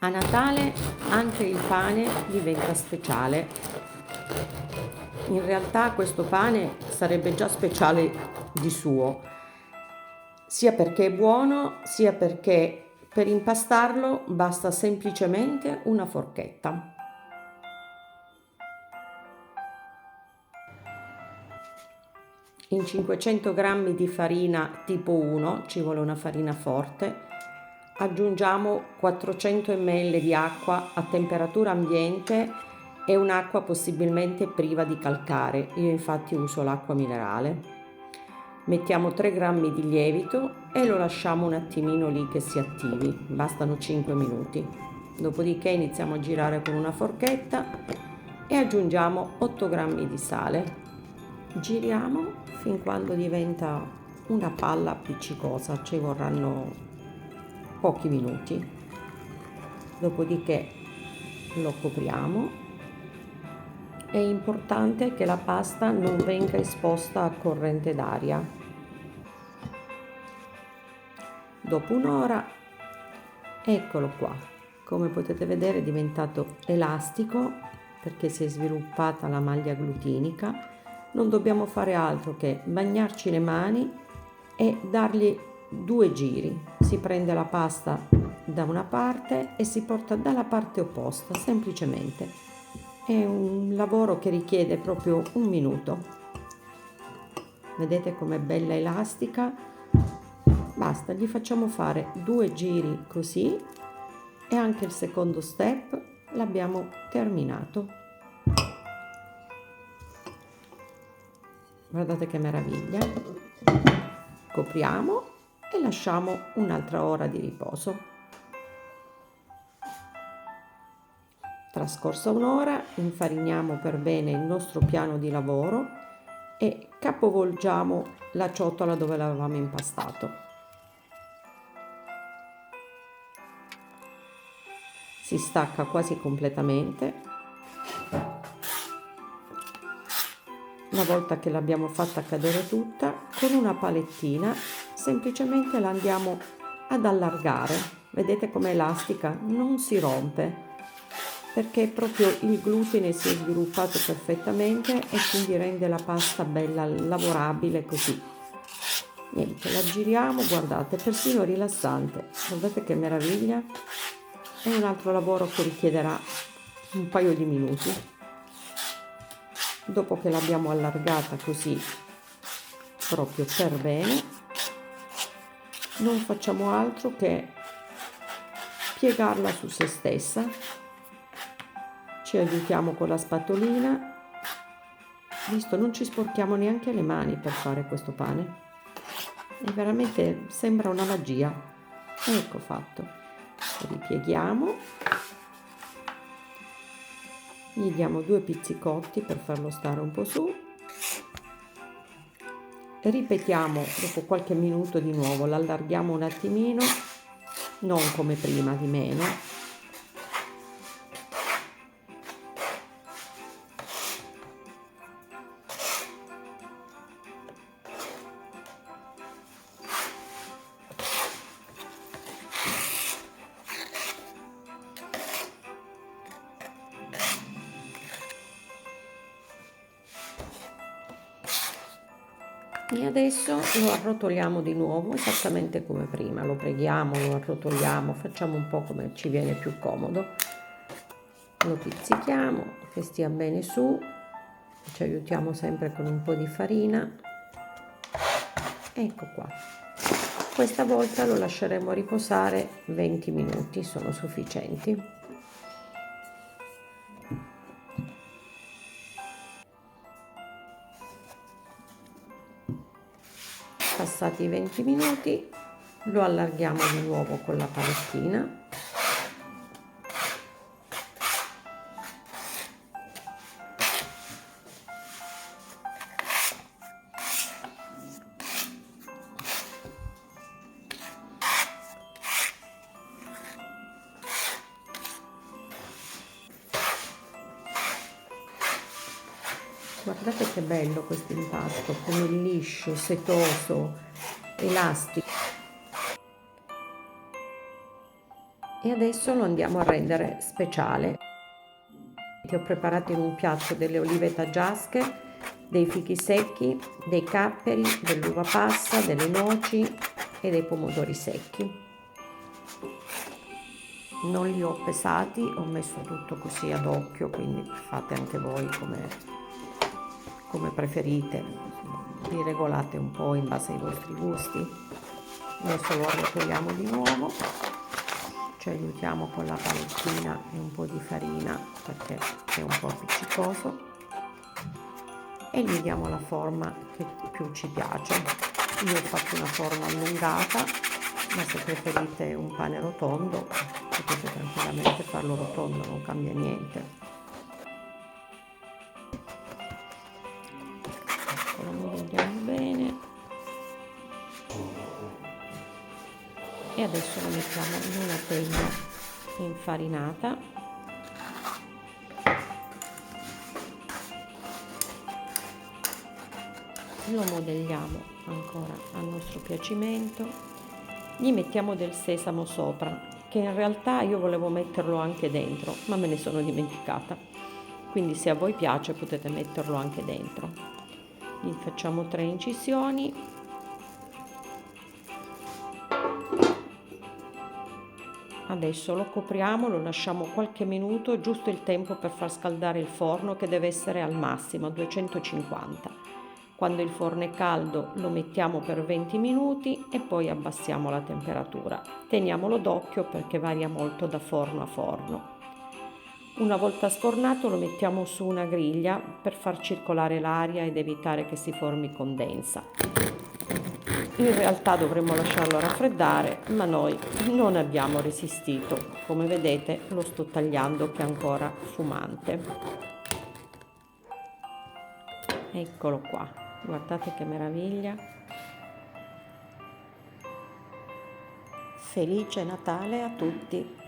A Natale anche il pane diventa speciale. In realtà questo pane sarebbe già speciale di suo, sia perché è buono, sia perché per impastarlo basta semplicemente una forchetta. In 500 grammi di farina tipo 1, ci vuole una farina forte, aggiungiamo 400 ml di acqua a temperatura ambiente e un'acqua possibilmente priva di calcare. Io infatti uso l'acqua minerale. Mettiamo 3 grammi di lievito e lo lasciamo un attimino lì che si attivi, bastano 5 minuti. Dopodiché iniziamo a girare con una forchetta e aggiungiamo 8 grammi di sale. Giriamo fin quando diventa una palla appiccicosa, ci vorranno pochi minuti. Dopodiché lo copriamo. È importante che la pasta non venga esposta a corrente d'aria. Dopo un'ora, eccolo qua, come potete vedere è diventato elastico perché si è sviluppata la maglia glutinica. Non dobbiamo fare altro che bagnarci le mani e dargli 2 giri. Si prende la pasta da una parte e si porta dalla parte opposta, semplicemente. È un lavoro che richiede proprio un minuto. Vedete com'è bella elastica? Basta, gli facciamo fare 2 giri così e anche il secondo step l'abbiamo terminato. Guardate che meraviglia. Copriamo e lasciamo un'altra ora di riposo. Trascorsa un'ora, infariniamo per bene il nostro piano di lavoro e capovolgiamo la ciotola dove l'avevamo impastato. Si stacca quasi completamente. Una volta che l'abbiamo fatta cadere tutta, con una palettina semplicemente la andiamo ad allargare. Vedete com'è elastica? Non si rompe perché proprio il glutine si è sviluppato perfettamente e quindi rende la pasta bella lavorabile così. Niente, la giriamo, guardate, è persino rilassante. Guardate che meraviglia. È un altro lavoro che richiederà un paio di minuti. Dopo che l'abbiamo allargata così proprio per bene, non facciamo altro che piegarla su se stessa. Ci aiutiamo con la spatolina. Visto, non ci sporchiamo neanche le mani per fare questo pane. E veramente sembra una magia. Ecco fatto. Ripieghiamo. Gli diamo 2 pizzicotti per farlo stare un po' su. Ripetiamo dopo qualche minuto di nuovo, l'allarghiamo un attimino, non come prima, di meno. E adesso lo arrotoliamo di nuovo esattamente come prima, lo preghiamo, lo arrotoliamo, facciamo un po' come ci viene più comodo, lo pizzichiamo che stia bene su, ci aiutiamo sempre con un po' di farina. Ecco qua, questa volta lo lasceremo riposare 20 minuti, sono sufficienti. Passati i 20 minuti lo allarghiamo di nuovo con la palettina. Guardate che bello questo impasto, come liscio, setoso, elastico. E adesso lo andiamo a rendere speciale. Ho preparato in un piatto delle olive taggiasche, dei fichi secchi, dei capperi, dell'uva passa, delle noci e dei pomodori secchi. Non li ho pesati, ho messo tutto così ad occhio, quindi fate anche voi come preferite, vi regolate un po' in base ai vostri gusti. Adesso lo arrotoliamo di nuovo, ci aiutiamo con la palettina e un po' di farina perché è un po' appiccicoso e gli diamo la forma che più ci piace. Io ho fatto una forma allungata, ma se preferite un pane rotondo potete tranquillamente farlo rotondo, non cambia niente. Lo modelliamo bene e adesso lo mettiamo in una teglia infarinata. Lo modelliamo ancora a nostro piacimento, gli mettiamo del sesamo sopra, che in realtà io volevo metterlo anche dentro, ma me ne sono dimenticata, quindi se a voi piace potete metterlo anche dentro. Gli facciamo 3 incisioni. Adesso lo copriamo, lo lasciamo qualche minuto, giusto il tempo per far scaldare il forno, che deve essere al massimo a 250. Quando il forno è caldo lo mettiamo per 20 minuti e poi abbassiamo la temperatura. Teniamolo d'occhio perché varia molto da forno a forno. Una volta sfornato lo mettiamo su una griglia per far circolare l'aria ed evitare che si formi condensa. In realtà dovremmo lasciarlo raffreddare, ma noi non abbiamo resistito. Come vedete lo sto tagliando che è ancora fumante. Eccolo qua, guardate che meraviglia. Felice Natale a tutti!